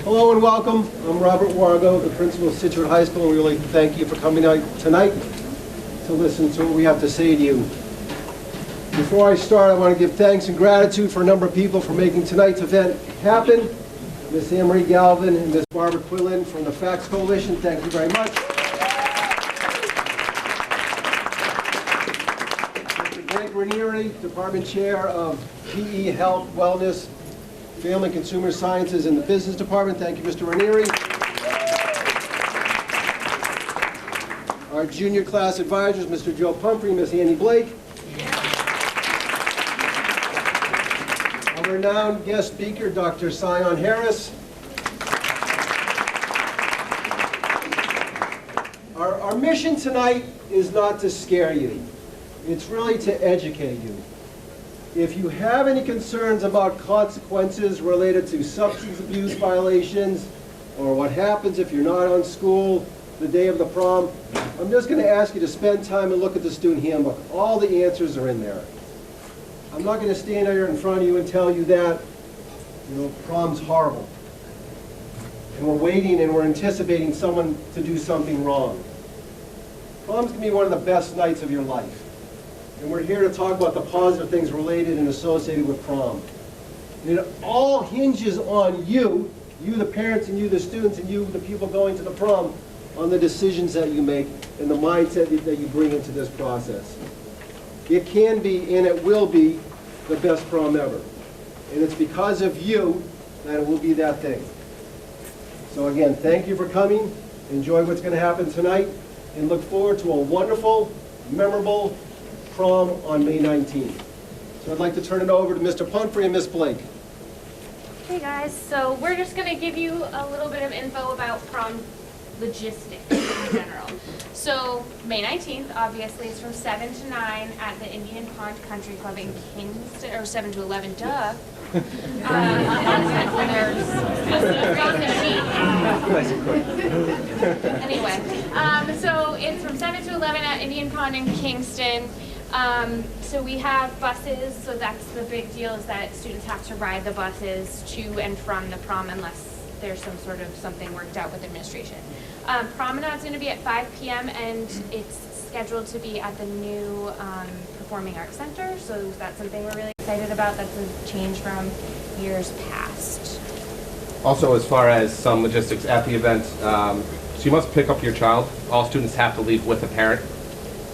Hello and welcome. I'm Robert Wargo, the principal of Scituate High School, and we really thank you for coming out tonight to listen to what we have to say to you. Before I start, I want to give thanks and gratitude for a number of people for making tonight's event happen. Ms. Anne-Marie Galvin and Ms. Barbara Quillen from the FACTS Coalition, thank you very much. Mr. Greg Ranieri, Department Chair of PE, Health, Wellness, Family and Consumer Sciences in the Business Department. Thank you, Mr. Ranieri. Our junior class advisors, Mr. Joe Pumphrey, Ms. Annie Blake. Our renowned guest speaker, Dr. Sion Harris. Our mission tonight is not to scare you. It's really to educate you. If you have any concerns about consequences related to substance abuse violations or what happens if you're not on school the day of the prom, I'm just going to ask you to spend time and look at the student handbook. All the answers are in there. I'm not going to stand here in front of you and tell you that, prom's horrible. And we're waiting and we're anticipating someone to do something wrong. Prom's going to be one of the best nights of your life. And we're here to talk about the positive things related and associated with prom. And it all hinges on you the parents, and you the students, and you the people going to the prom, on the decisions that you make and the mindset that you bring into this process. It can be, and it will be, the best prom ever. And it's because of you that it will be that thing. So again, thank you for coming. Enjoy what's going to happen tonight, and look forward to a wonderful, memorable prom on May 19th. So I'd like to turn it over to Mr. Pumphrey and Ms. Blake. Hey guys, so we're just going to give you a little bit of info about prom logistics in general. So May 19th, obviously, is from 7 to 9 at the Indian Pond Country Club in Kingston, or 7 to 11, duh. Anyway, so it's from 7 to 11 at Indian Pond in Kingston. So we have buses, so that's the big deal, is that students have to ride the buses to and from the prom unless there's some sort of something worked out with administration. Promenade's going to be at 5 p.m. and it's scheduled to be at the new Performing Arts Center, so that's something we're really excited about. That's a change from years past. Also, as far as some logistics at the event, so you must pick up your child. All students have to leave with a parent.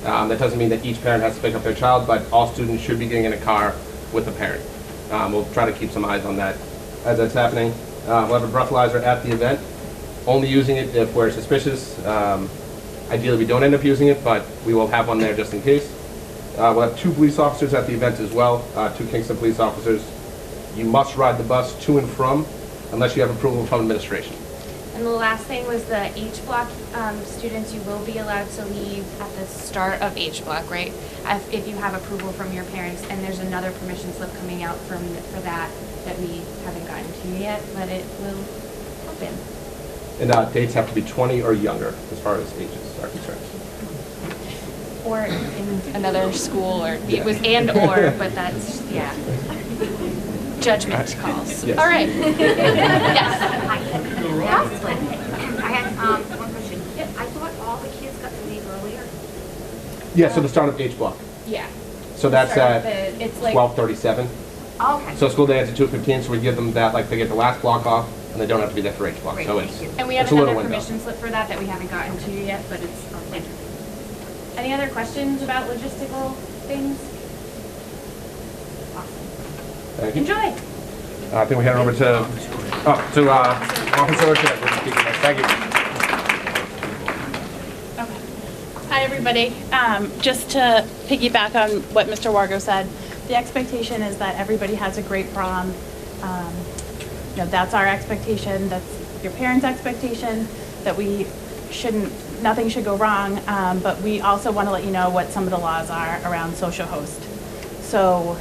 That doesn't mean that each parent has to pick up their child, but all students should be getting in a car with a parent. We'll try to keep some eyes on that as that's happening. We'll have a breathalyzer at the event, only using it if we're suspicious. Ideally, we don't end up using it, but we will have one there just in case. We'll have 2 police officers at the event as well, 2 Kingston police officers. You must ride the bus to and from, unless you have approval from administration. And the last thing was the H block students, you will be allowed to leave at the start of H block, right? If you have approval from your parents, and there's another permission slip coming out for that we haven't gotten to yet, but it will happen. And dates have to be 20 or younger as far as ages are concerned. Or in another school, or it was and/or, but that's, yeah. Judgment calls. Yes. All right. Yes. I had one question. I thought all the kids got to leave earlier. Yeah, so the start of H block. Yeah. So that's at it's like 12:37. Okay. So school day ends at 2:15, so we give them that, like they get the last block off, and they don't have to be there for H block. Great, So thank it's you. And we have it's a little another window. permission slip for that we haven't gotten to yet, but it's on there. Any other questions about logistical things? Awesome. Thank you. Enjoy. I think we hand it over to Officer O'Shea. Thank you. Hi, everybody. Just to piggyback on what Mr. Wargo said, the expectation is that everybody has a great prom. That's our expectation. That's your parents' expectation. That nothing should go wrong. But we also want to let you know what some of the laws are around social host. So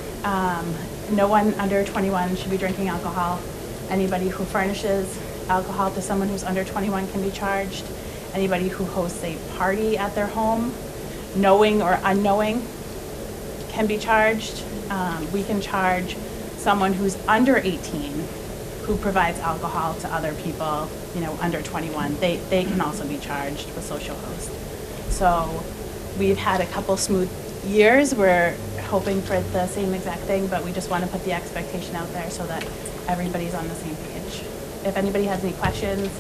no one under 21 should be drinking alcohol. Anybody who furnishes alcohol to someone who's under 21 can be charged. Anybody who hosts a party at their home, knowing or unknowing, can be charged. We can charge someone who's under 18 who provides alcohol to other people, under 21, they can also be charged with social host. So we've had a couple smooth years. We're hoping for the same exact thing, but we just want to put the expectation out there so that everybody's on the same page. If anybody has any questions,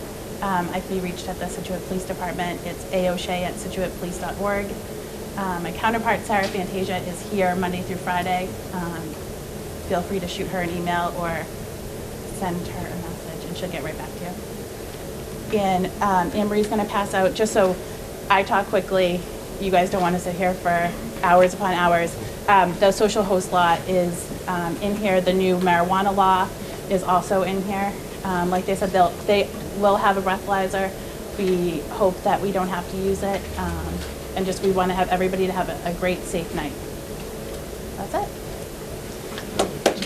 I can be reached at the Scituate Police Department. It's aoshay@scituatepolice.org. My counterpart, Sarah Fantasia, is here Monday through Friday. Feel free to shoot her an email or send her a message, and she'll get right back to you. And Anne Marie's going to pass out, just so I talk quickly. You guys don't want to sit here for hours upon hours. The social host law is in here. The new marijuana law is also in here. Like they said, they will have a breathalyzer. We hope that we don't have to use it. And just we want to have everybody to have a great, safe night. That's it.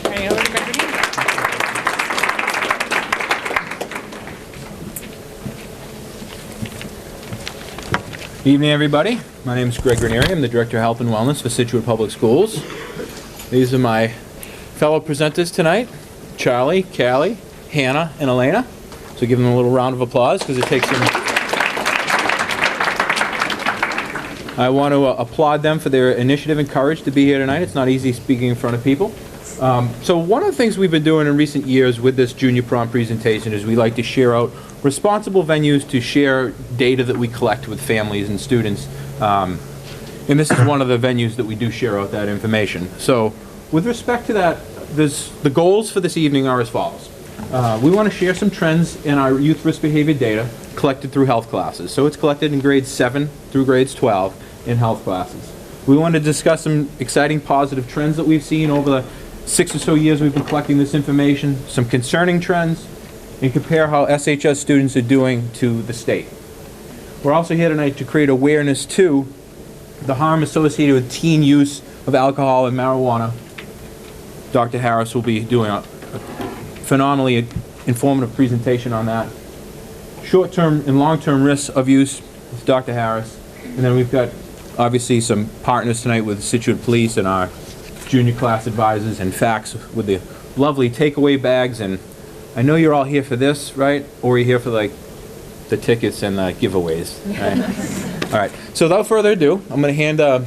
Turning it over to Gregory. Good evening, everybody. My name is Greg Ranieri. I'm the Director of Health and Wellness for Scituate Public Schools. These are my fellow presenters tonight, Charlie, Callie, Hannah, and Elena. So give them a little round of applause because it takes them. I want to applaud them for their initiative and courage to be here tonight. It's not easy speaking in front of people. So one of the things we've been doing in recent years with this junior prom presentation is we like to share out responsible venues to share data that we collect with families and students. And this is one of the venues that we do share out that information. So with respect to that, the goals for this evening are as follows. We want to share some trends in our youth risk behavior data collected through health classes. So it's collected in grades 7 through grades 12 in health classes. We want to discuss some exciting positive trends that we've seen over the 6 or so years we've been collecting this information, some concerning trends, and compare how SHS students are doing to the state. We're also here tonight to create awareness to the harm associated with teen use of alcohol and marijuana. Dr. Harris will be doing a phenomenally informative presentation on that. Short-term and long-term risks of use with Dr. Harris. And then we've got obviously some partners tonight with Scituate Police and our junior class advisors and FACTS with the lovely takeaway bags. And I know you're all here for this, right? Or you're here for like the tickets and the giveaways, right? All right, so without further ado, I'm going to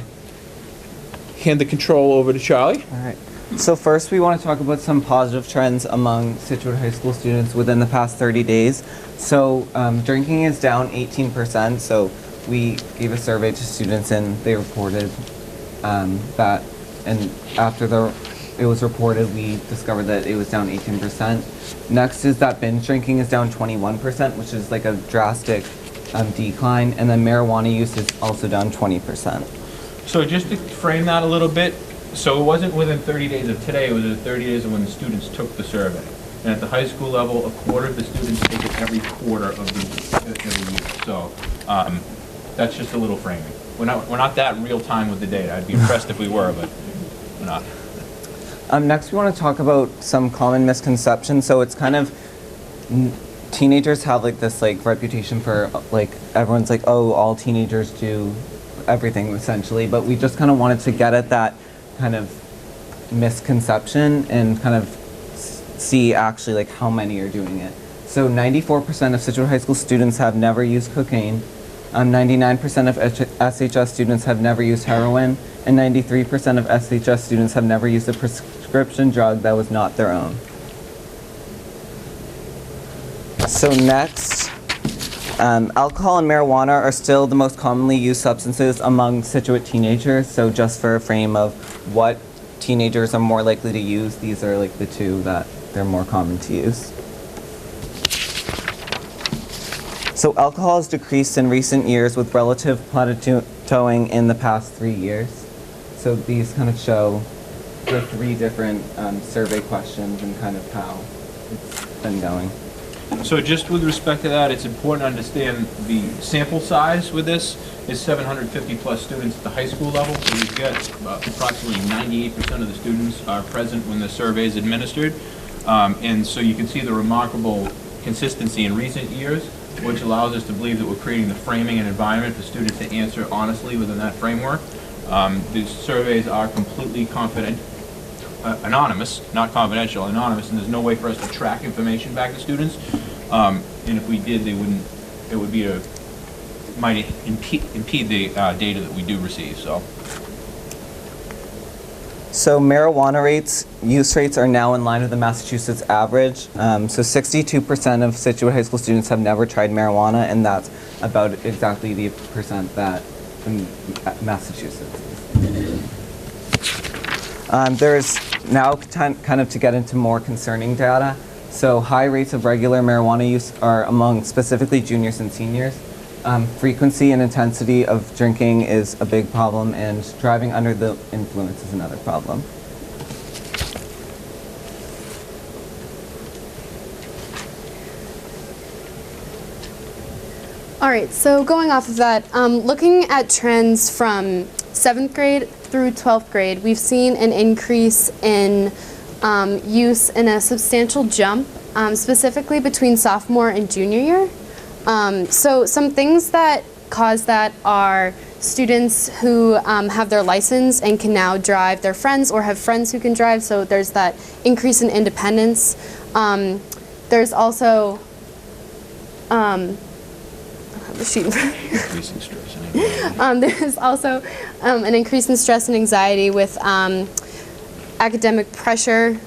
hand the control over to Charlie. All right. So first we want to talk about some positive trends among Scituate High School students within the past 30 days. So drinking is down 18%. So we gave a survey to students and they reported that, and after it was reported, we discovered that it was down 18%. Next is that binge drinking is down 21%, which is like a drastic decline, and then marijuana use is also down 20%. So just to frame that a little bit, so it wasn't within 30 days of today, it was within 30 days of when the students took the survey. And at the high school level, a quarter of the students take it every quarter of the year. So that's just a little framing. We're not that real time with the data. I'd be impressed if we were, but we're not. Next, we want to talk about some common misconceptions. So it's kind of, teenagers have like this like reputation for like, everyone's like, oh, all teenagers do everything essentially, but we just kind of wanted to get at that kind of misconception and kind of see actually like how many are doing it. So 94% of Scituate High School students have never used cocaine. 99% of SHS students have never used heroin, and 93% of SHS students have never used a prescription drug that was not their own. So next, alcohol and marijuana are still the most commonly used substances among Scituate teenagers. So just for a frame of what teenagers are more likely to use, these are like the two that they're more common to use. So alcohol has decreased in recent years with relative plateauing in the past 3 years. So these kind of show the 3 different survey questions and kind of how it's been going. So just with respect to that, it's important to understand the sample size with this is 750 plus students at the high school level. So we've got approximately 98% of the students are present when the survey is administered. And so you can see the remarkable consistency in recent years, which allows us to believe that we're creating the framing and environment for students to answer honestly within that framework. These surveys are completely confidential anonymous, not confidential, anonymous, and there's no way for us to track information back to students. And if we did, it would be might impede the data that we do receive, so. So marijuana use rates are now in line with the Massachusetts average. So 62% of Scituate High School students have never tried marijuana, and that's about exactly the percent that in Massachusetts. There's now kind of to get into more concerning data. So high rates of regular marijuana use are among specifically juniors and seniors. Frequency and intensity of drinking is a big problem, and driving under the influence is another problem. All right, so going off of that, looking at trends from 7th grade through 12th grade, we've seen an increase in use and a substantial jump, specifically between sophomore and junior year. So some things that cause that are students who have their license and can now drive their friends or have friends who can drive, so there's that increase in independence. There's also Increasing stress and anxiety. there's also an increase in stress and anxiety with academic pressure.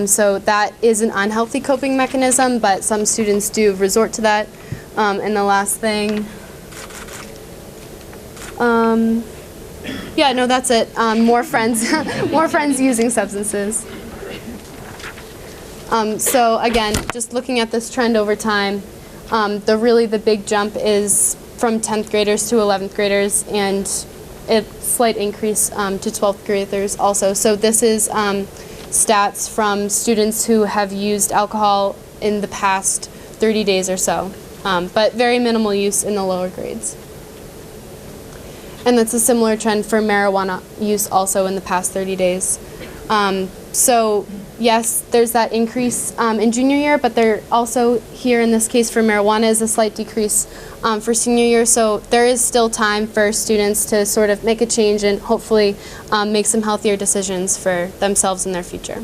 So that is an unhealthy coping mechanism, but some students do resort to that. And the last thing, yeah, no, that's it. More friends, more friends using substances. So again, just looking at this trend over time, the big jump is from 10th graders to 11th graders, and a slight increase to 12th graders also. So this is stats from students who have used alcohol in the past 30 days or so, but very minimal use in the lower grades. And that's a similar trend for marijuana use also in the past 30 days. So yes, there's that increase in junior year, but there also here in this case for marijuana is a slight decrease for senior year. So there is still time for students to sort of make a change and hopefully make some healthier decisions for themselves and their future.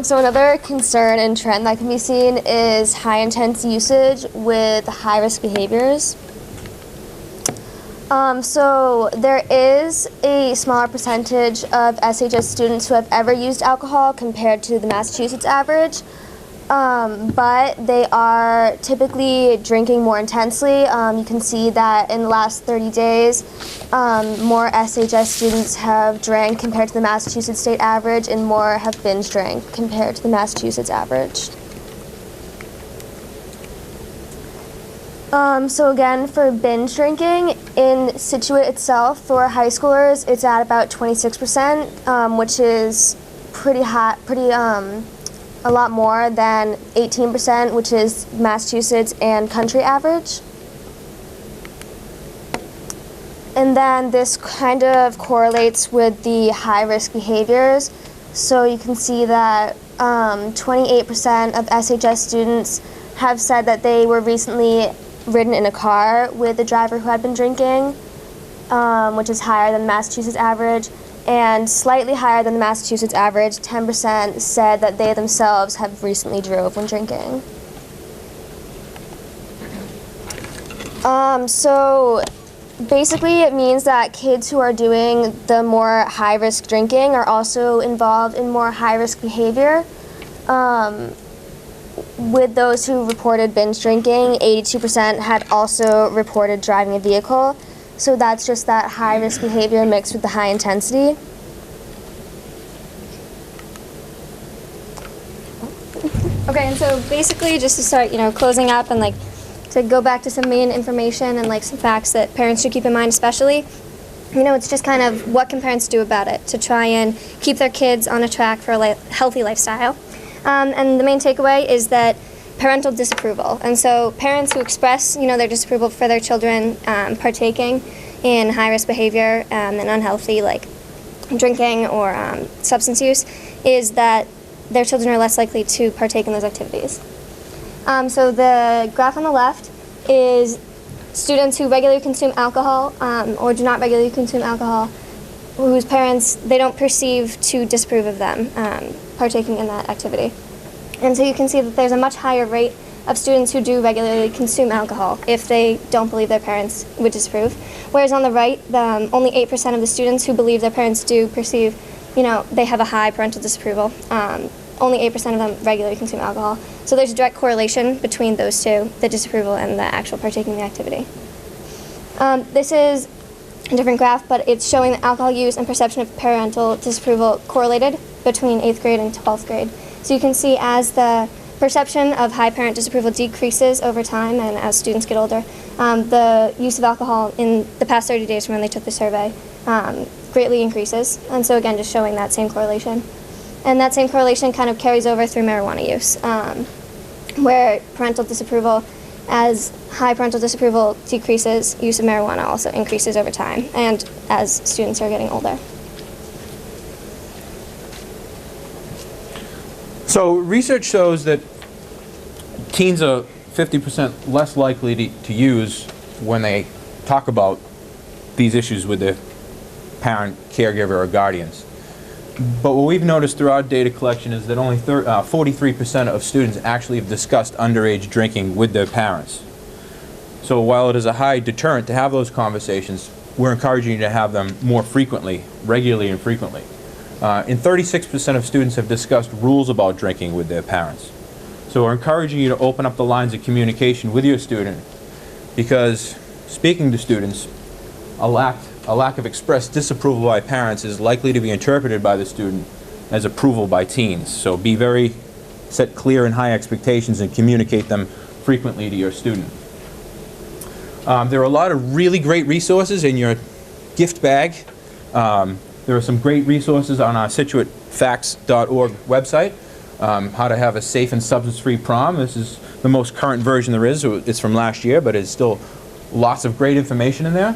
So another concern and trend that can be seen is high intense usage with high risk behaviors. So there is a smaller percentage of SHS students who have ever used alcohol compared to the Massachusetts average, but they are typically drinking more intensely. You can see that in the last 30 days, more SHS students have drank compared to the Massachusetts state average, and more have binge drank compared to the Massachusetts average. So again, for binge drinking, in Scituate itself, for high schoolers, it's at about 26%, which is pretty high, a lot more than 18%, which is Massachusetts and country average. And then this kind of correlates with the high-risk behaviors. So you can see that 28% of SHS students have said that they were recently ridden in a car with a driver who had been drinking, which is higher than the Massachusetts average, and slightly higher than the Massachusetts average. 10% said that they themselves have recently drove when drinking. So basically it means that kids who are doing the more high-risk drinking are also involved in more high-risk behavior. With those who reported binge drinking, 82% had also reported driving a vehicle. So that's just that high-risk behavior mixed with the high intensity. Okay, and so basically just to start, closing up and to go back to some main information and some facts that parents should keep in mind especially, it's just kind of what can parents do about it to try and keep their kids on a track for a healthy lifestyle. And the main takeaway is that parental disapproval. And so parents who express, their disapproval for their children partaking in high-risk behavior and unhealthy, like drinking or substance use, is that their children are less likely to partake in those activities. So the graph on the left is students who regularly consume alcohol or do not regularly consume alcohol, whose parents, they don't perceive to disapprove of them partaking in that activity. And so you can see that there's a much higher rate of students who do regularly consume alcohol if they don't believe their parents would disapprove. Whereas on the right, only 8% of the students who believe their parents do perceive, they have a high parental disapproval. Only 8% of them regularly consume alcohol. So there's a direct correlation between those two, the disapproval and the actual partaking in the activity. This is a different graph, but it's showing that alcohol use and perception of parental disapproval correlated between 8th grade and 12th grade. So you can see as the perception of high parent disapproval decreases over time and as students get older, the use of alcohol in the past 30 days from when they took the survey greatly increases. And so again, just showing that same correlation. And that same correlation kind of carries over through marijuana use, where parental disapproval, as high parental disapproval decreases, use of marijuana also increases over time and as students are getting older. So research shows that teens are 50% less likely to use when they talk about these issues with their parent, caregiver, or guardians. But what we've noticed throughout data collection is that only 43% of students actually have discussed underage drinking with their parents. So while it is a high deterrent to have those conversations, we're encouraging you to have them more frequently, regularly and frequently. And 36% of students have discussed rules about drinking with their parents. So we're encouraging you to open up the lines of communication with your student, because speaking to students, a lack of expressed disapproval by parents is likely to be interpreted by the student as approval by teens. So set clear and high expectations and communicate them frequently to your student. There are a lot of really great resources in your gift bag. There are some great resources on our ScituateFACTS.org website. How to have a safe and substance-free prom. This is the most current version there is. It's from last year, but it's still lots of great information in there.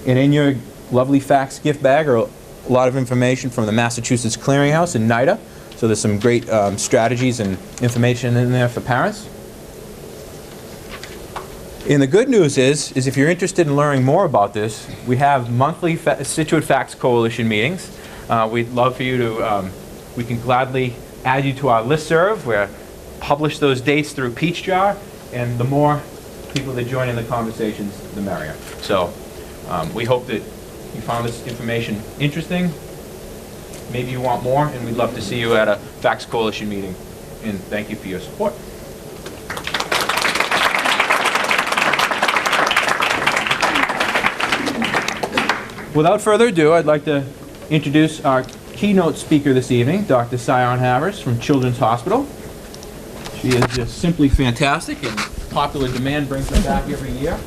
And in your lovely FACTS gift bag are a lot of information from the Massachusetts Clearinghouse and NIDA. So there's some great strategies and information in there for parents. And the good news is if you're interested in learning more about this, we have monthly Scituate Facts Coalition meetings. We'd love for you to, we can gladly add you to our listserv. We'll publish those dates through Peach Jar, and the more people that join in the conversations, the merrier. So we hope that you found this information interesting. Maybe you want more, and we'd love to see you at a Facts Coalition meeting. And thank you for your support. Without further ado, I'd like to introduce our keynote speaker this evening, Dr. Sion Havers from Children's Hospital. She is just simply fantastic, and popular demand brings her back every year.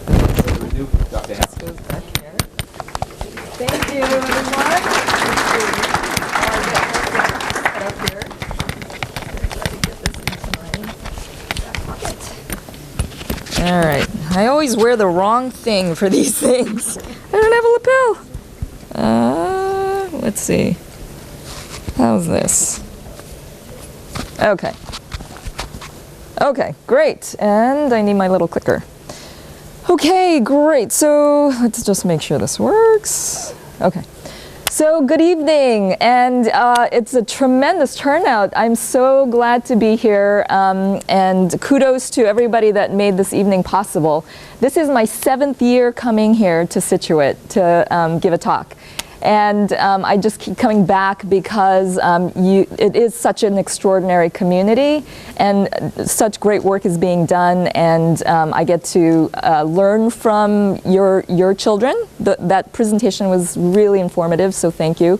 Without further ado, Dr. Havers. Thank you, everyone. All right. I always wear the wrong thing for these things. I don't have a lapel. Let's see. How's this? Okay. Okay, great. And I need my little clicker. Okay, great. So let's just make sure this works. Okay. So good evening, and it's a tremendous turnout. I'm so glad to be here, and kudos to everybody that made this evening possible. This is my 7th year coming here to Scituate to give a talk. And I just keep coming back because it is such an extraordinary community, and such great work is being done, and I get to learn from your children. That presentation was really informative, so thank you.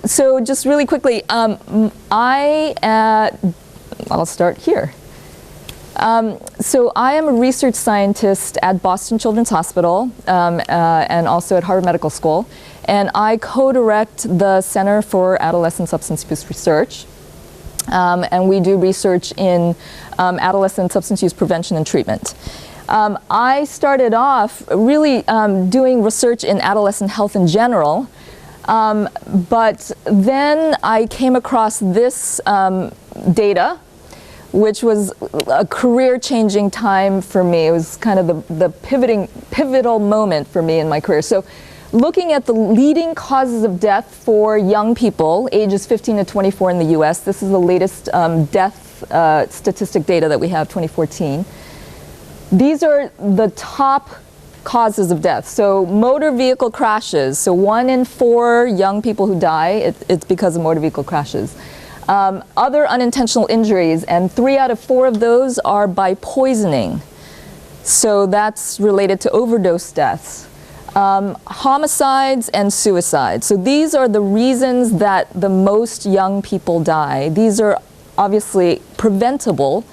So just really quickly, I'll start here. So I am a research scientist at Boston Children's Hospital and also at Harvard Medical School. And I co-direct the Center for Adolescent Substance Abuse Research. And we do research in adolescent substance use prevention and treatment. I started off really doing research in adolescent health in general. But then I came across this data, which was a career-changing time for me. It was kind of the pivotal moment for me in my career. So looking at the leading causes of death for young people, ages 15 to 24 in the US, this is the latest death statistic data that we have, 2014. These are the top causes of death. So motor vehicle crashes, so 1 in 4 young people who die, it's because of motor vehicle crashes. Other unintentional injuries, and 3 out of 4 of those are by poisoning. So that's related to overdose deaths. Homicides and suicides. So these are the reasons that the most young people die. These are obviously preventable,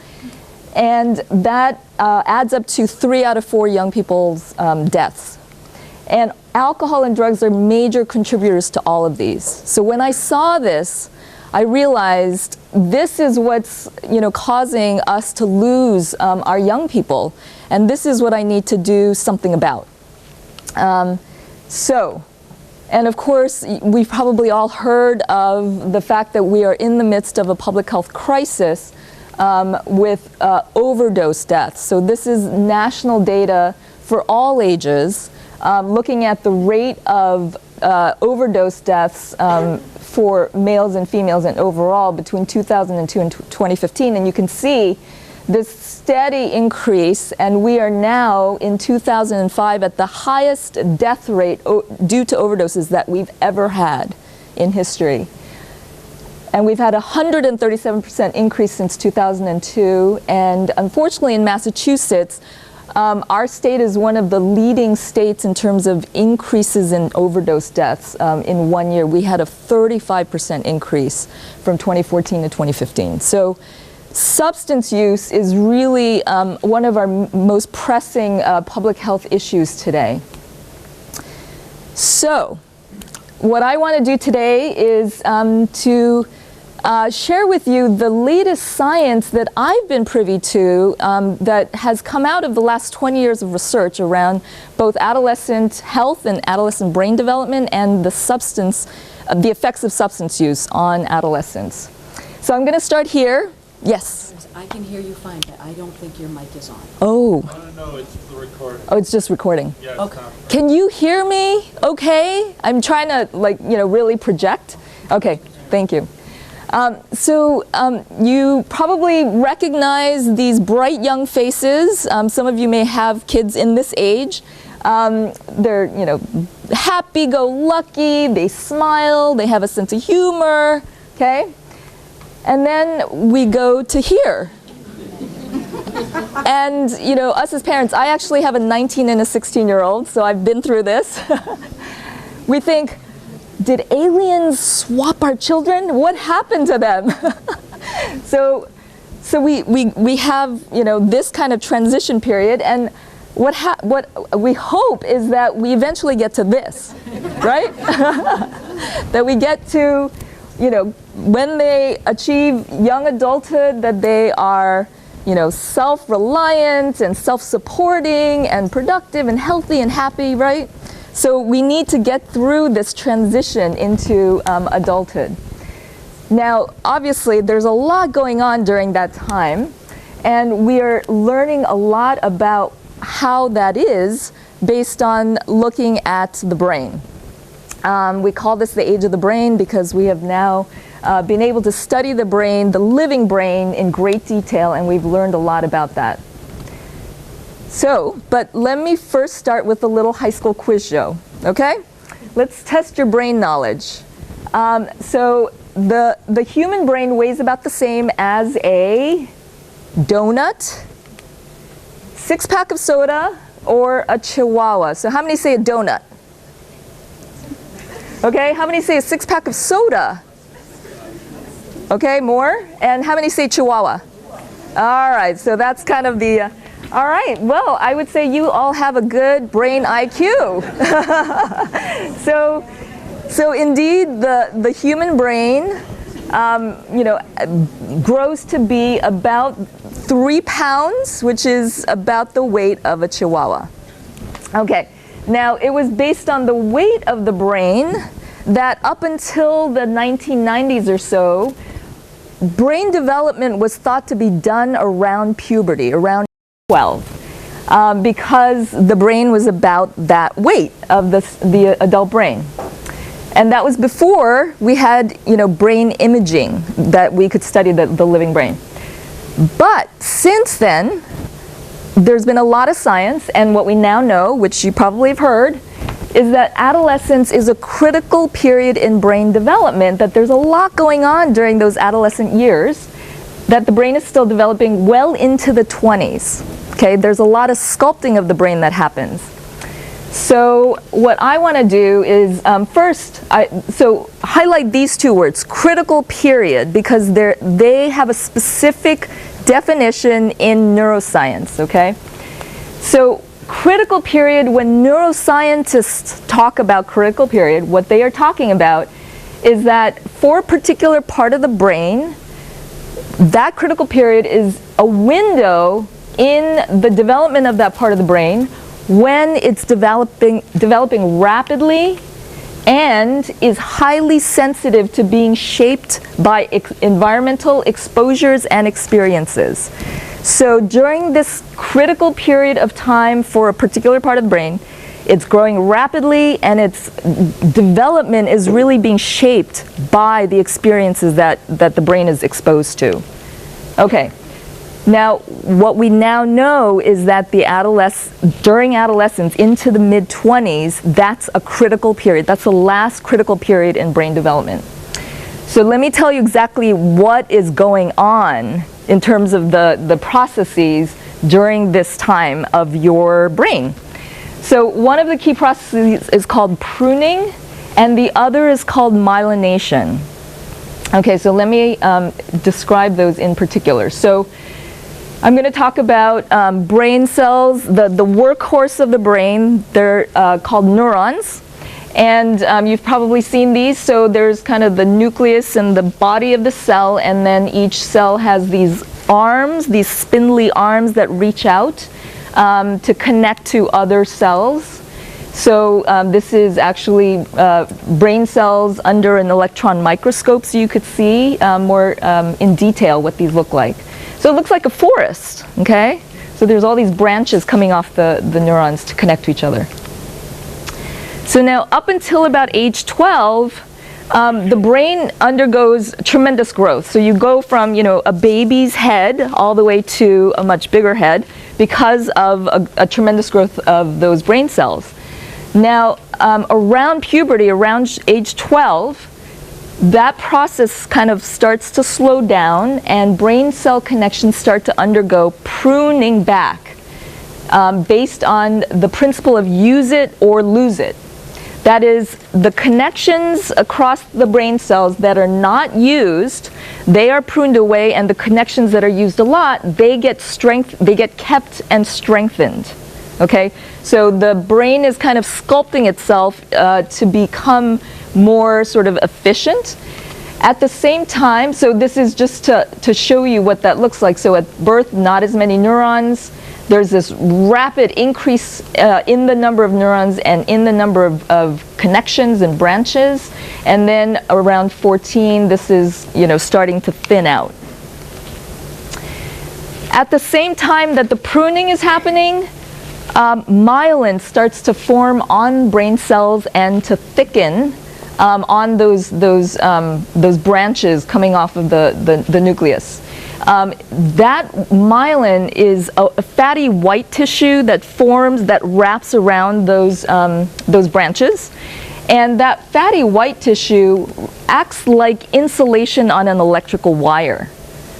and that adds up to 3 out of 4 young people's deaths. And alcohol and drugs are major contributors to all of these. So when I saw this, I realized this is what's causing us to lose our young people, and this is what I need to do something about. And of course, we've probably all heard of the fact that we are in the midst of a public health crisis with overdose deaths. So this is national data for all ages, looking at the rate of overdose deaths for males and females and overall between 2002 and 2015. And you can see this steady increase, and we are now in 2005 at the highest death rate due to overdoses that we've ever had in history. And we've had a 137% increase since 2002. And unfortunately in Massachusetts, our state is one of the leading states in terms of increases in overdose deaths. In 1 year, we had a 35% increase from 2014 to 2015. So substance use is really one of our most pressing public health issues today. So what I want to do today is to share with you the latest science that I've been privy to that has come out of the last 20 years of research around both adolescent health and adolescent brain development and the effects of substance use on adolescents. So I'm going to start here. Yes? I can hear you fine, but I don't think your mic is on. Oh. No, it's the recording. Oh, it's just recording. Yeah, okay. Can you hear me okay? I'm trying to really project. Okay, thank you. You probably recognize these bright young faces. Some of you may have kids in this age. They're, happy-go-lucky, they smile, they have a sense of humor, okay? And then we go to here. And, us as parents, I actually have a 19 and a 16-year-old, so I've been through this. We think, did aliens swap our children? What happened to them? So we have, this kind of transition period, and what we hope is that we eventually get to this, right? That we get to, when they achieve young adulthood, that they are, self-reliant and self-supporting and productive and healthy and happy, right? So we need to get through this transition into adulthood. Now, obviously, there's a lot going on during that time, and we are learning a lot about how that is based on looking at the brain. We call this the age of the brain because we have now been able to study the brain, the living brain, in great detail, and we've learned a lot about that. So, but let me first start with a little high school quiz show, okay? Let's test your brain knowledge. So the human brain weighs about the same as a donut, 6-pack of soda, or a chihuahua. So how many say a donut? Okay, how many say a 6-pack of soda? Okay, more? And how many say chihuahua? All right, so that's kind of the... all right, well, I would say you all have a good brain IQ. So indeed, the human brain, grows to be about 3 pounds, which is about the weight of a chihuahua. Okay, now it was based on the weight of the brain that up until the 1990s or so, brain development was thought to be done around puberty, around 12, because the brain was about that weight of the adult brain. And that was before we had, brain imaging that we could study the living brain. But since then, there's been a lot of science, and what we now know, which you probably have heard, is that adolescence is a critical period in brain development, that there's a lot going on during those adolescent years, that the brain is still developing well into the 20s. Okay, there's a lot of sculpting of the brain that happens. So what I want to do is first, highlight these two words, critical period, because they have a specific definition in neuroscience, okay? So critical period, when neuroscientists talk about critical period, what they are talking about is that for a particular part of the brain, that critical period is a window in the development of that part of the brain when it's developing rapidly and is highly sensitive to being shaped by environmental exposures and experiences. So during this critical period of time for a particular part of the brain, it's growing rapidly and its development is really being shaped by the experiences that the brain is exposed to. Okay. Now, what we now know is that during adolescence into the mid-20s, that's a critical period. That's the last critical period in brain development. So let me tell you exactly what is going on in terms of the processes during this time of your brain. So one of the key processes is called pruning, and the other is called myelination. Okay, so let me describe those in particular. So I'm going to talk about brain cells, the workhorse of the brain. They're called neurons. And you've probably seen these. So there's kind of the nucleus and the body of the cell, and then each cell has these arms, these spindly arms that reach out to connect to other cells. So this is actually brain cells under an electron microscope, so you could see more in detail what these look like. So it looks like a forest, okay? So there's all these branches coming off the neurons to connect to each other. So now up until about age 12, the brain undergoes tremendous growth. So you go from, a baby's head all the way to a much bigger head because of a tremendous growth of those brain cells. Now, around puberty, around age 12, that process kind of starts to slow down, and brain cell connections start to undergo pruning back based on the principle of use it or lose it. That is, the connections across the brain cells that are not used, they are pruned away, and the connections that are used a lot, they get kept and strengthened. Okay, so the brain is kind of sculpting itself to become more sort of efficient. At the same time, so this is just to show you what that looks like. So at birth, not as many neurons. There's this rapid increase in the number of neurons and in the number of connections and branches. And then around 14, this is, starting to thin out. At the same time that the pruning is happening, myelin starts to form on brain cells and to thicken on those branches coming off of the nucleus. That myelin is a fatty white tissue that forms, that wraps around those branches. And that fatty white tissue acts like insulation on an electrical wire.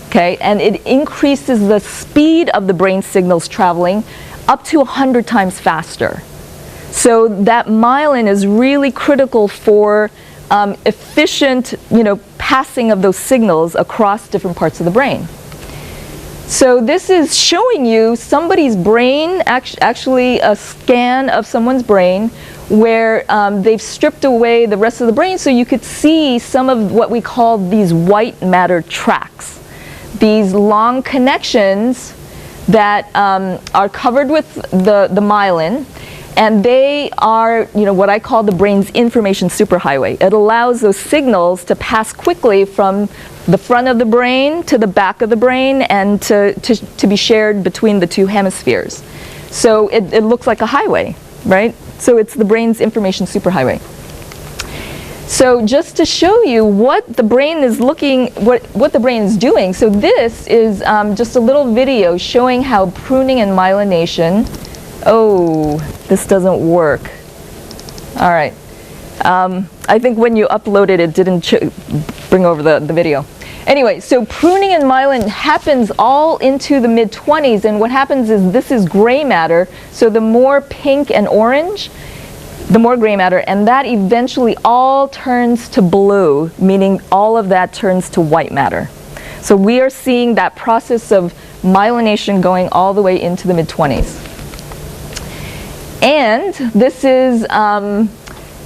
Okay? And it increases the speed of the brain signals traveling up to 100 times faster. So that myelin is really critical for efficient, passing of those signals across different parts of the brain. So this is showing you somebody's brain, actually a scan of someone's brain, where they've stripped away the rest of the brain, so you could see some of what we call these white matter tracks. These long connections that are covered with the myelin, And they are, what I call the brain's information superhighway. It allows those signals to pass quickly from the front of the brain to the back of the brain and to be shared between the two hemispheres. So it looks like a highway, right? So it's the brain's information superhighway. So just to show you what the brain is what the brain is doing, so this is just a little video showing how pruning and myelination. Oh, this doesn't work. All right. I think when you uploaded it didn't bring over the video. Anyway, so pruning and myelin happens all into the mid-20s, and what happens is this is gray matter, so the more pink and orange, the more gray matter, and that eventually all turns to blue, meaning all of that turns to white matter. So we are seeing that process of myelination going all the way into the mid-20s. And this is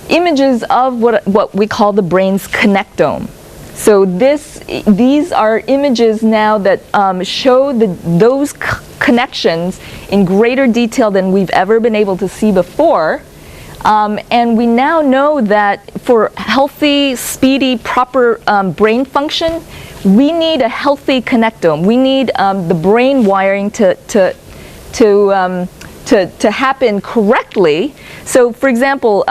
images of what we call the brain's connectome. So these are images now that show those connections in greater detail than we've ever been able to see before. And we now know that for healthy, speedy, proper brain function, we need a healthy connectome. We need the brain wiring to happen correctly. So, for example,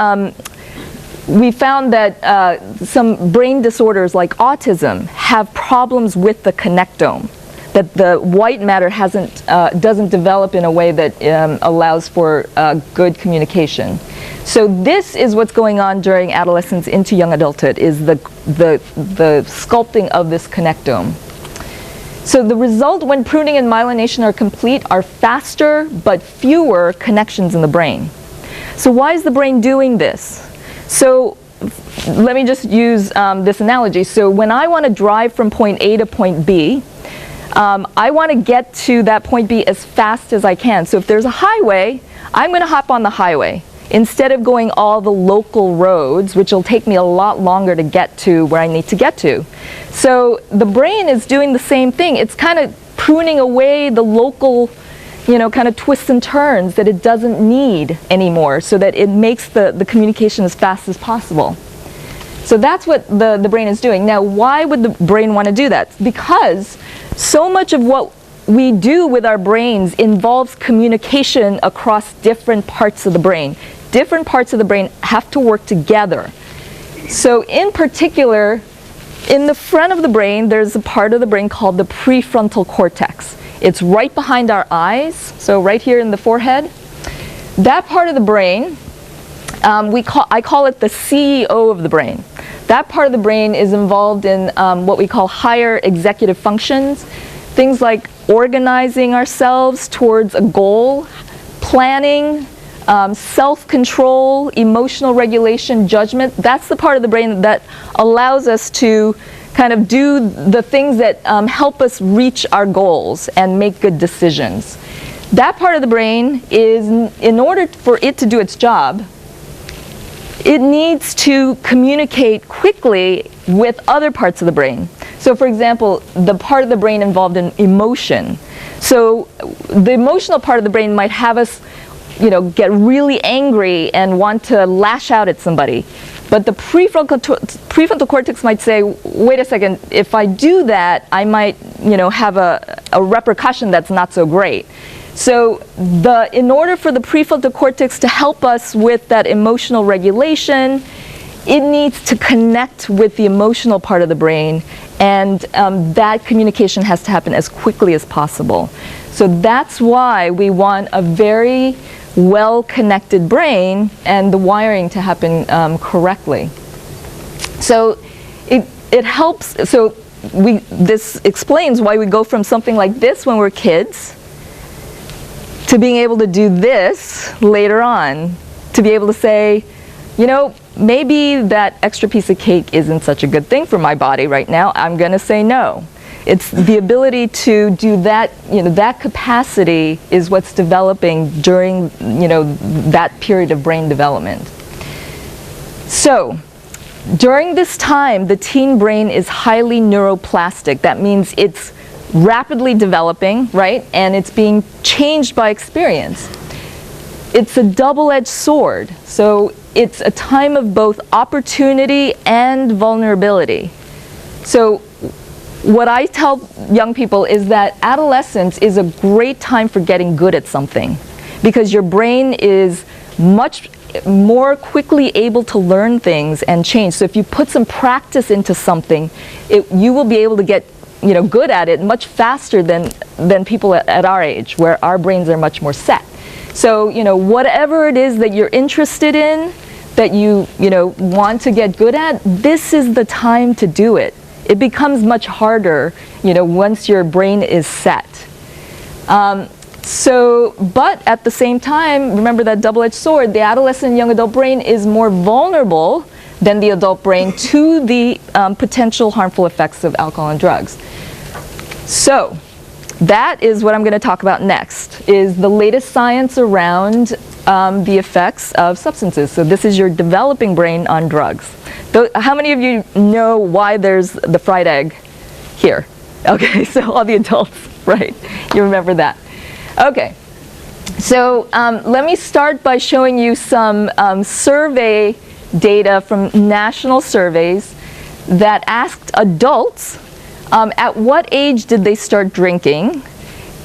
we found that some brain disorders like autism have problems with the connectome, that the white matter doesn't develop in a way that allows for good communication. So this is what's going on during adolescence into young adulthood, is the sculpting of this connectome. So the result when pruning and myelination are complete are faster but fewer connections in the brain. So why is the brain doing this? So let me just use this analogy. So when I want to drive from point A to point B, I want to get to that point B as fast as I can. So if there's a highway, I'm going to hop on the highway instead of going all the local roads, which will take me a lot longer to get to where I need to get to. So the brain is doing the same thing. It's kind of pruning away the local, kind of twists and turns that it doesn't need anymore, so that it makes the communication as fast as possible. So that's what the brain is doing. Now, why would the brain want to do that? Because so much of what we do with our brains involves communication across different parts of the brain. Different parts of the brain have to work together. So in particular, in the front of the brain, there's a part of the brain called the prefrontal cortex. It's right behind our eyes, so right here in the forehead. That part of the brain, I call it the CEO of the brain. That part of the brain is involved in what we call higher executive functions, things like organizing ourselves towards a goal, planning, self-control, emotional regulation, judgment. That's the part of the brain that allows us to kind of do the things that help us reach our goals and make good decisions. That part of the brain is, in order for it to do its job, it needs to communicate quickly with other parts of the brain. So for example, the part of the brain involved in emotion. So the emotional part of the brain might have us get really angry and want to lash out at somebody. But the prefrontal cortex might say, wait a second, if I do that, I might have a repercussion that's not so great. So in order for the prefrontal cortex to help us with that emotional regulation, it needs to connect with the emotional part of the brain, and that communication has to happen as quickly as possible. So that's why we want a very well-connected brain and the wiring to happen correctly. So it helps. So this explains why we go from something like this when we're kids to being able to do this later on, to be able to say, maybe that extra piece of cake isn't such a good thing for my body right now. I'm going to say no. It's the ability to do that, that capacity is what's developing during, that period of brain development. So, during this time, the teen brain is highly neuroplastic. That means it's rapidly developing, right? And it's being changed by experience. it's a double-edged sword. So it's a time of both opportunity and vulnerability. So what I tell young people is that adolescence is a great time for getting good at something, because your brain is much more quickly able to learn things and change. So if you put some practice into something, you will be able to get good at it much faster than people at our age, where our brains are much more set. So whatever it is that you're interested in, that you want to get good at, this is the time to do it. It becomes much harder, once your brain is set. But at the same time, remember that double-edged sword, the adolescent and young adult brain is more vulnerable than the adult brain to the potential harmful effects of alcohol and drugs. So that is what I'm going to talk about next, is the latest science around the effects of substances. So this is your developing brain on drugs. How many of you know why there's the fried egg here? Okay, so all the adults, right? You remember that. Okay, so let me start by showing you some survey data from national surveys that asked adults at what age did they start drinking,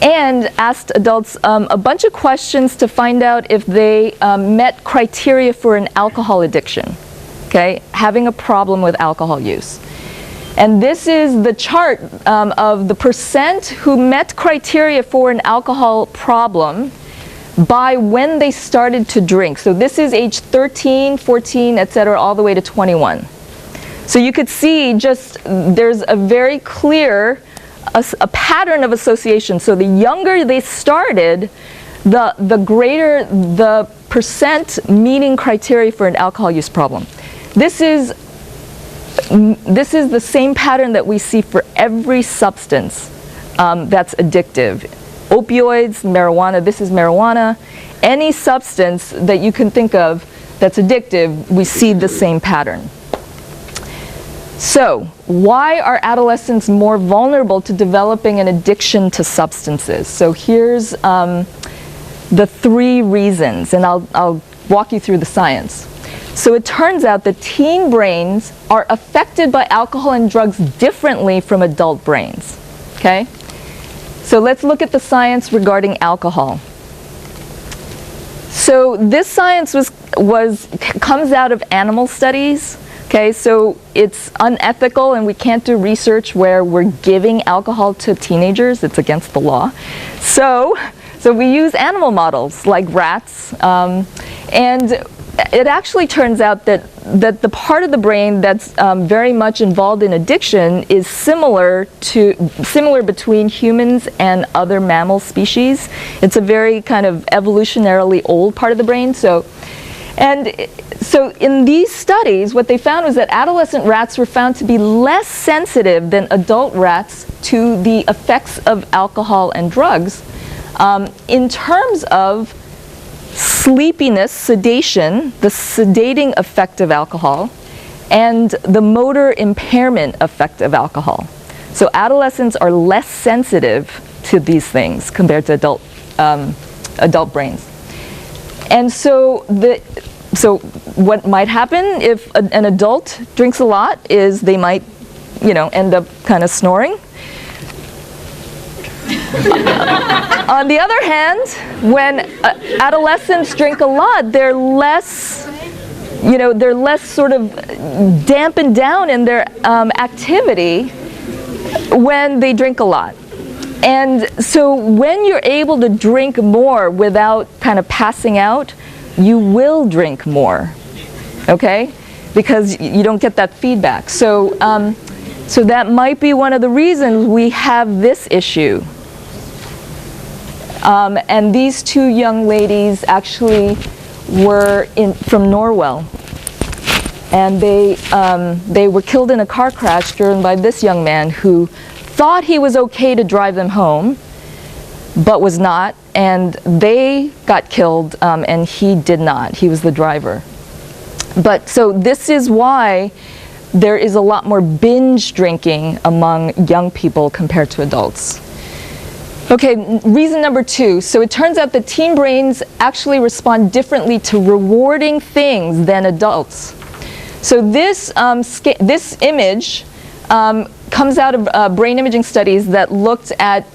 and asked adults a bunch of questions to find out if they met criteria for an alcohol addiction, okay, having a problem with alcohol use. And this is the chart of the percent who met criteria for an alcohol problem by when they started to drink. So this is age 13, 14, etc., all the way to 21. So you could see there's a very clear a pattern of association. So the younger they started, the greater the percent meeting criteria for an alcohol use problem. This is the same pattern that we see for every substance that's addictive. Opioids, marijuana, this is marijuana. Any substance that you can think of that's addictive, we see the same pattern. So, why are adolescents more vulnerable to developing an addiction to substances? So here's the 3 reasons, and I'll walk you through the science. So it turns out that teen brains are affected by alcohol and drugs differently from adult brains, okay? So let's look at the science regarding alcohol. So this science comes out of animal studies, okay? So it's unethical, and we can't do research where we're giving alcohol to teenagers. It's against the law. So we use animal models like rats, and it actually turns out that the part of the brain that's very much involved in addiction is similar between humans and other mammal species. It's a very kind of evolutionarily old part of the brain. So in these studies, what they found was that adolescent rats were found to be less sensitive than adult rats to the effects of alcohol and drugs in terms of sleepiness, sedation, the sedating effect of alcohol, and the motor impairment effect of alcohol. So adolescents are less sensitive to these things compared to adult brains. And so what might happen if an adult drinks a lot is they might, end up kind of snoring. On the other hand, when adolescents drink a lot, they're less sort of dampened down in their activity when they drink a lot. And so when you're able to drink more without kind of passing out, you will drink more, okay? Because you don't get that feedback. So that might be one of the reasons we have this issue. And these 2 young ladies actually were from Norwell, and they were killed in a car crash driven by this young man who thought he was okay to drive them home, but was not, and they got killed, and he did not. He was the driver. But so this is why there is a lot more binge drinking among young people compared to adults. Okay, reason number 2. So it turns out that teen brains actually respond differently to rewarding things than adults. So this image comes out of brain imaging studies that looked at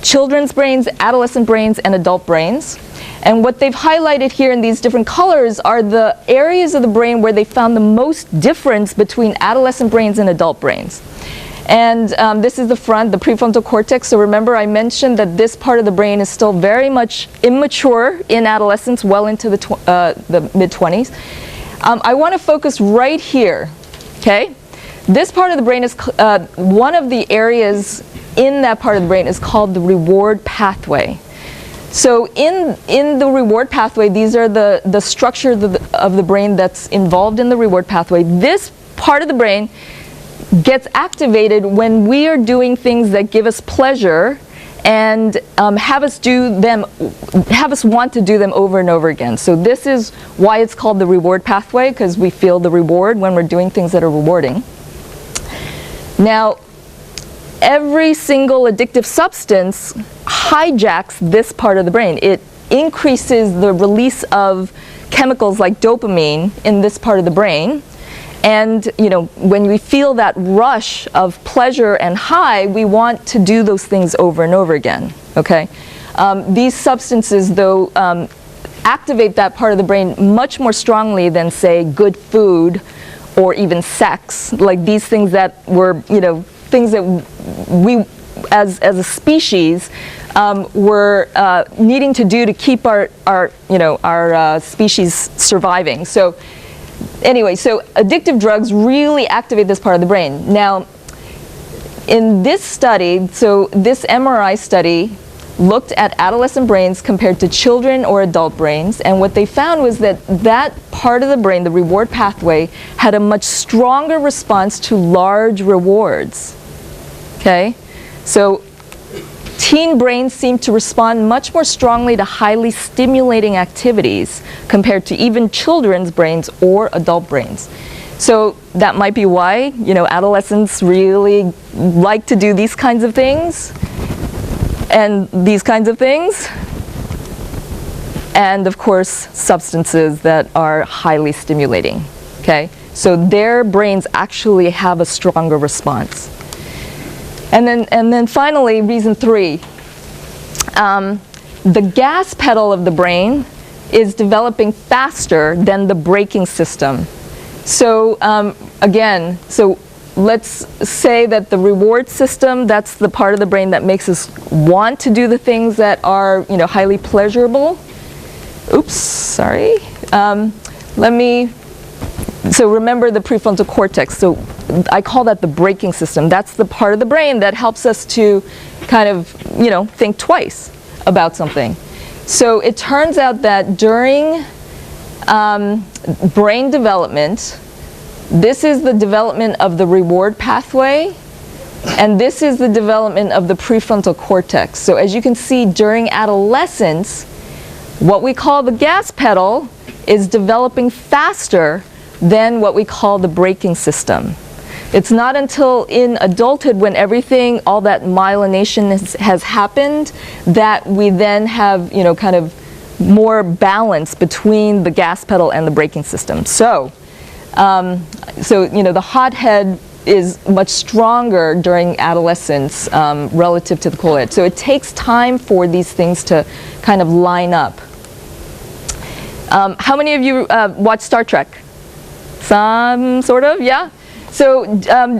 children's brains, adolescent brains, and adult brains. And what they've highlighted here in these different colors are the areas of the brain where they found the most difference between adolescent brains and adult brains. And this is the front, the prefrontal cortex. So remember, I mentioned that this part of the brain is still very much immature in adolescence, well into the mid-20s. I want to focus right here, okay? This part of the brain is, one of the areas in that part of the brain is called the reward pathway. So in the reward pathway, these are the structure of the brain that's involved in the reward pathway. This part of the brain gets activated when we are doing things that give us pleasure and have us want to do them over and over again. So this is why it's called the reward pathway, because we feel the reward when we're doing things that are rewarding. Now, every single addictive substance hijacks this part of the brain. It increases the release of chemicals like dopamine in this part of the brain. And when we feel that rush of pleasure and high, we want to do those things over and over again, okay? These substances, though, activate that part of the brain much more strongly than, say, good food or even sex, like these things that were, things that we, as a species, were needing to do to keep our species surviving. So anyway, so addictive drugs really activate this part of the brain. Now, in this study, so this MRI study looked at adolescent brains compared to children or adult brains, and what they found was that that part of the brain, the reward pathway, had a much stronger response to large rewards. Okay? So teen brains seem to respond much more strongly to highly stimulating activities compared to even children's brains or adult brains. So that might be why, adolescents really like to do these kinds of things and these kinds of things. And of course, substances that are highly stimulating. Okay? So their brains actually have a stronger response. And then finally, reason 3, the gas pedal of the brain is developing faster than the braking system. So again, so let's say that the reward system, that's the part of the brain that makes us want to do the things that are highly pleasurable. Oops, sorry. So remember the prefrontal cortex. So I call that the braking system. That's the part of the brain that helps us to kind of, think twice about something. So it turns out that during brain development, this is the development of the reward pathway, and this is the development of the prefrontal cortex. So as you can see, during adolescence, what we call the gas pedal is developing faster than what we call the braking system. It's not until in adulthood, when everything, all that myelination has happened, that we then have, kind of more balance between the gas pedal and the braking system. So, the hothead is much stronger during adolescence relative to the cool head. So it takes time for these things to kind of line up. How many of you watch Star Trek? Some sort of, yeah? So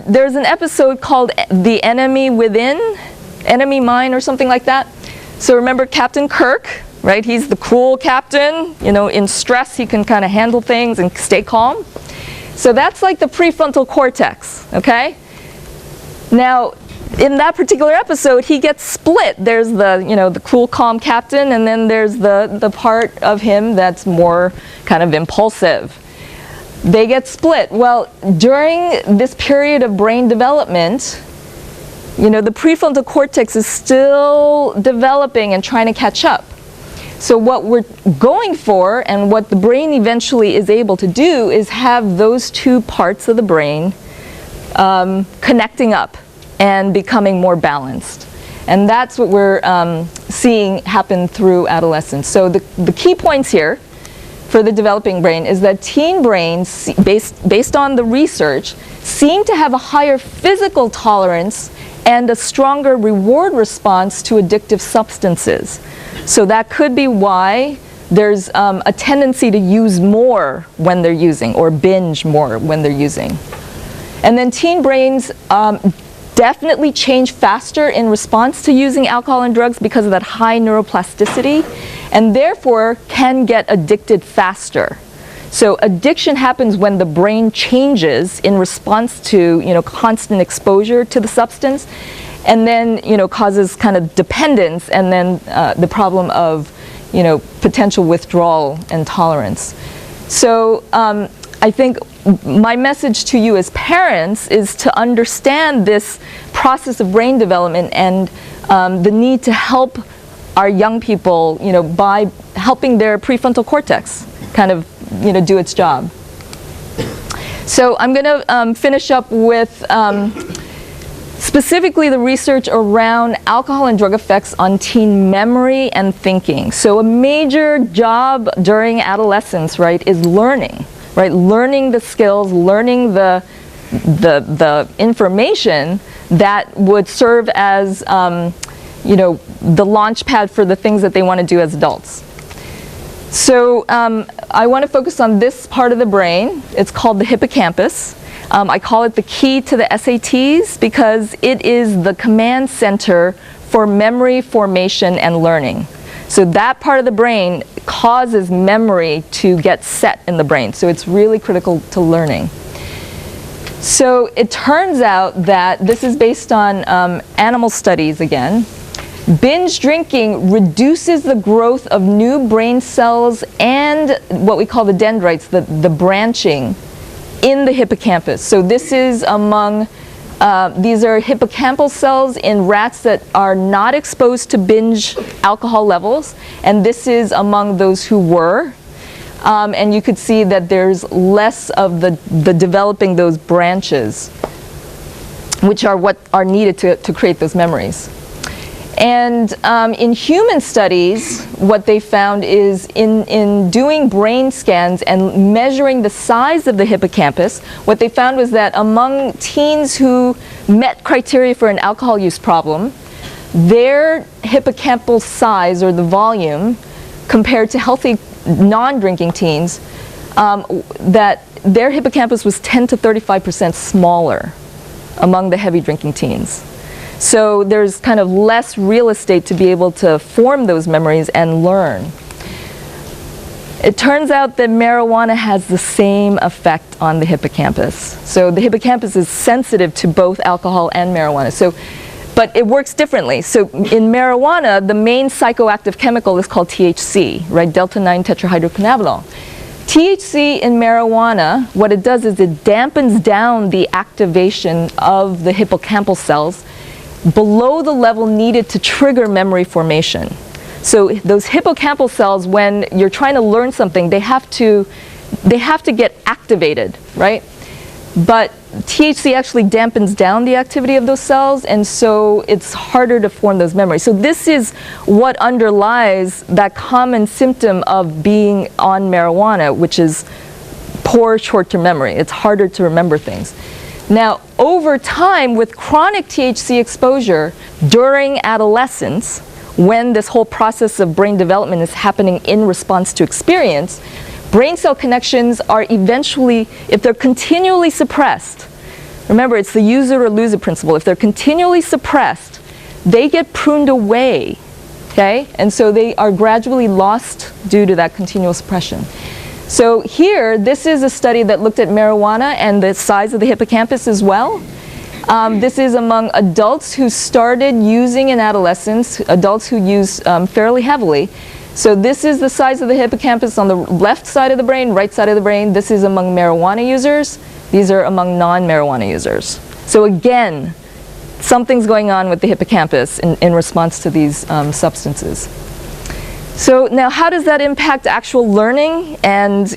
there's an episode called The Enemy Within, Enemy Mine or something like that. So remember Captain Kirk, right? He's the cool captain. In stress he can kind of handle things and stay calm. So that's like the prefrontal cortex, okay? Now, in that particular episode, he gets split. There's the cool, calm captain, and then there's the part of him that's more kind of impulsive. They get split. Well, during this period of brain development, the prefrontal cortex is still developing and trying to catch up. So what we're going for, and what the brain eventually is able to do, is have those two parts of the brain connecting up and becoming more balanced. And that's what we're seeing happen through adolescence. So the key points here for the developing brain is that teen brains, based on the research, seem to have a higher physical tolerance and a stronger reward response to addictive substances. So that could be why there's a tendency to use more when they're using, or binge more when they're using. And then teen brains definitely change faster in response to using alcohol and drugs because of that high neuroplasticity, and therefore can get addicted faster. So addiction happens when the brain changes in response to, constant exposure to the substance, and then, causes kind of dependence, and then the problem of, potential withdrawal and tolerance. So I think my message to you as parents is to understand this process of brain development and the need to help our young people, by helping their prefrontal cortex kind of, do its job. So I'm going to finish up with specifically the research around alcohol and drug effects on teen memory and thinking. So a major job during adolescence, right, is learning, right? Learning the skills, learning the information that would serve as, the launch pad for the things that they want to do as adults. So I want to focus on this part of the brain. It's called the hippocampus. I call it the key to the SATs because it is the command center for memory formation and learning. So that part of the brain causes memory to get set in the brain. So it's really critical to learning. So it turns out that this is based on animal studies again. Binge drinking reduces the growth of new brain cells and what we call the dendrites, the branching in the hippocampus. So this is among, these are hippocampal cells in rats that are not exposed to binge alcohol levels, and this is among those who were. And you could see that there's less of the developing those branches, which are what are needed to create those memories. And in human studies, what they found is in doing brain scans and measuring the size of the hippocampus, what they found was that among teens who met criteria for an alcohol use problem, their hippocampal size, or the volume, compared to healthy non-drinking teens, that their hippocampus was 10 to 35% smaller among the heavy drinking teens. So there's kind of less real estate to be able to form those memories and learn. It turns out that marijuana has the same effect on the hippocampus. So the hippocampus is sensitive to both alcohol and marijuana. But it works differently. So in marijuana, the main psychoactive chemical is called THC, right? Delta-9 tetrahydrocannabinol. THC in marijuana, what it does is it dampens down the activation of the hippocampal cells below the level needed to trigger memory formation. So those hippocampal cells, when you're trying to learn something, they have to get activated, right? But THC actually dampens down the activity of those cells, and so it's harder to form those memories. So this is what underlies that common symptom of being on marijuana, which is poor short-term memory. It's harder to remember things. Now, over time, with chronic THC exposure during adolescence, when this whole process of brain development is happening in response to experience, brain cell connections are eventually, if they're continually suppressed, remember it's the use it or lose it principle, if they're continually suppressed, they get pruned away, okay? And so they are gradually lost due to that continual suppression. So here, this is a study that looked at marijuana and the size of the hippocampus as well. This is among adults who started using in adolescence, adults who use fairly heavily. So this is the size of the hippocampus on the left side of the brain, right side of the brain. This is among marijuana users. These are among non-marijuana users. So again, something's going on with the hippocampus in response to these substances. So now how does that impact actual learning and,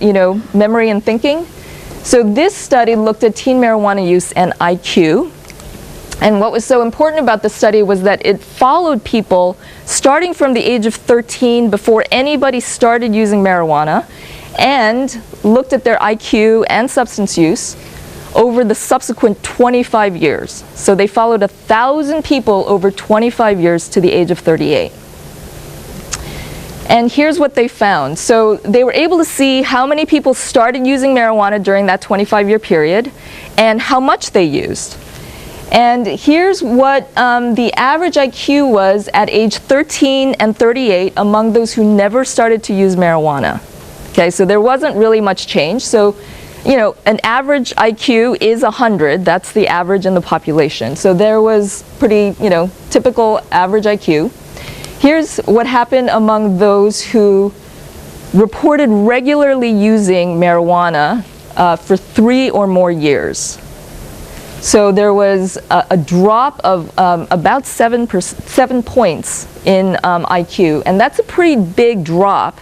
memory and thinking? So this study looked at teen marijuana use and IQ. And what was so important about the study was that it followed people starting from the age of 13 before anybody started using marijuana, and looked at their IQ and substance use over the subsequent 25 years. So they followed 1,000 people over 25 years to the age of 38. And here's what they found. So they were able to see how many people started using marijuana during that 25-year period and how much they used. And here's what the average IQ was at age 13 and 38 among those who never started to use marijuana. Okay, so there wasn't really much change. So, you know, an average IQ is 100. That's the average in the population. So there was pretty, you know, typical average IQ. Here's what happened among those who reported regularly using marijuana for 3 or more years. So there was a drop of about 7 points in IQ, and that's a pretty big drop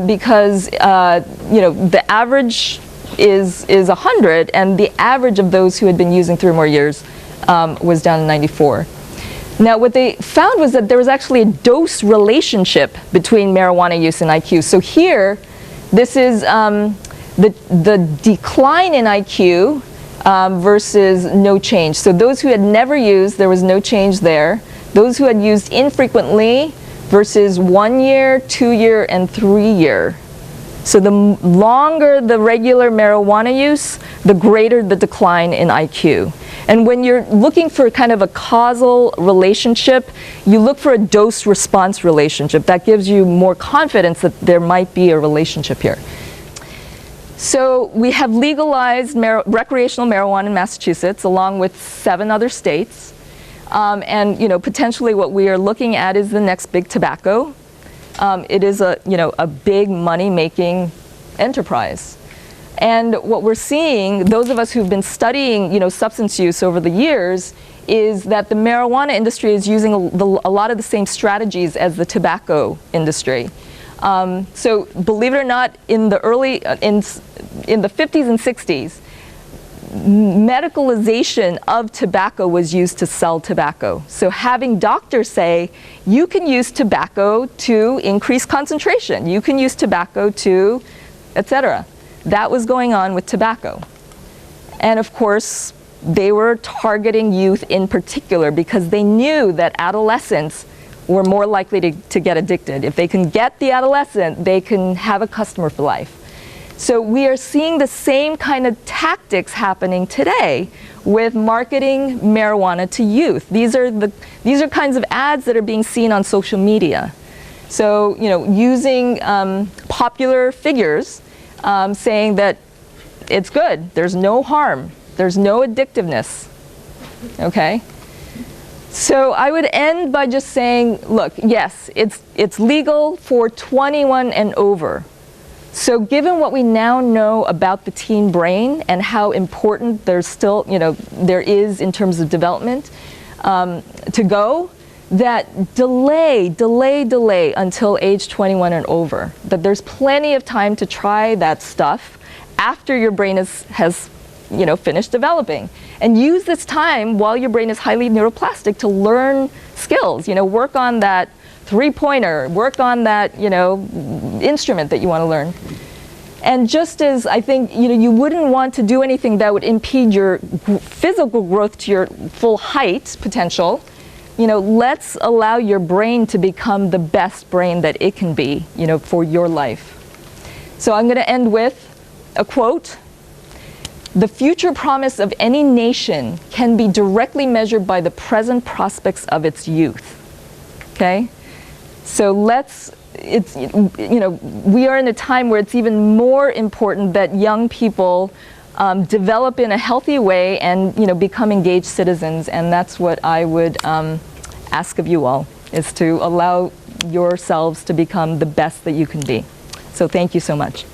because you know, the average is 100, and the average of those who had been using 3 or more years was down to 94. Now, what they found was that there was actually a dose relationship between marijuana use and IQ. So here, this is the decline in IQ versus no change. So those who had never used, there was no change there. Those who had used infrequently versus 1 year, 2 year, and 3 year. So the longer the regular marijuana use, the greater the decline in IQ. And when you're looking for kind of a causal relationship, you look for a dose-response relationship. That gives you more confidence that there might be a relationship here. So we have legalized recreational marijuana in Massachusetts, along with 7 other states. And you know, potentially what we are looking at is the next big tobacco. It is a big money-making enterprise. And what we're seeing, those of us who've been studying substance use over the years, is that the marijuana industry is using a lot of the same strategies as the tobacco industry. So believe it or not, in the in the 50s and 60s, medicalization of tobacco was used to sell tobacco. So having doctors say, you can use tobacco to increase concentration, you can use tobacco to, etc. That was going on with tobacco. And of course, they were targeting youth in particular because they knew that adolescents were more likely to get addicted. If they can get the adolescent, they can have a customer for life. So we are seeing the same kind of tactics happening today with marketing marijuana to youth. These are kinds of ads that are being seen on social media. So, using popular figures saying that it's good, there's no harm, there's no addictiveness, okay? So I would end by just saying, look, yes, it's legal for 21 and over. So given what we now know about the teen brain and how important there's still, there is in terms of development to go, that delay until age 21 and over. That there's plenty of time to try that stuff after your brain has finished developing. And use this time while your brain is highly neuroplastic to learn skills, work on that three-pointer, work on that, instrument that you want to learn. And just as I think, you wouldn't want to do anything that would impede your physical growth to your full height potential, let's allow your brain to become the best brain that it can be, for your life. So I'm going to end with a quote. The future promise of any nation can be directly measured by the present prospects of its youth. Okay? So we are in a time where it's even more important that young people develop in a healthy way and, become engaged citizens. And that's what I would ask of you all, is to allow yourselves to become the best that you can be. So thank you so much.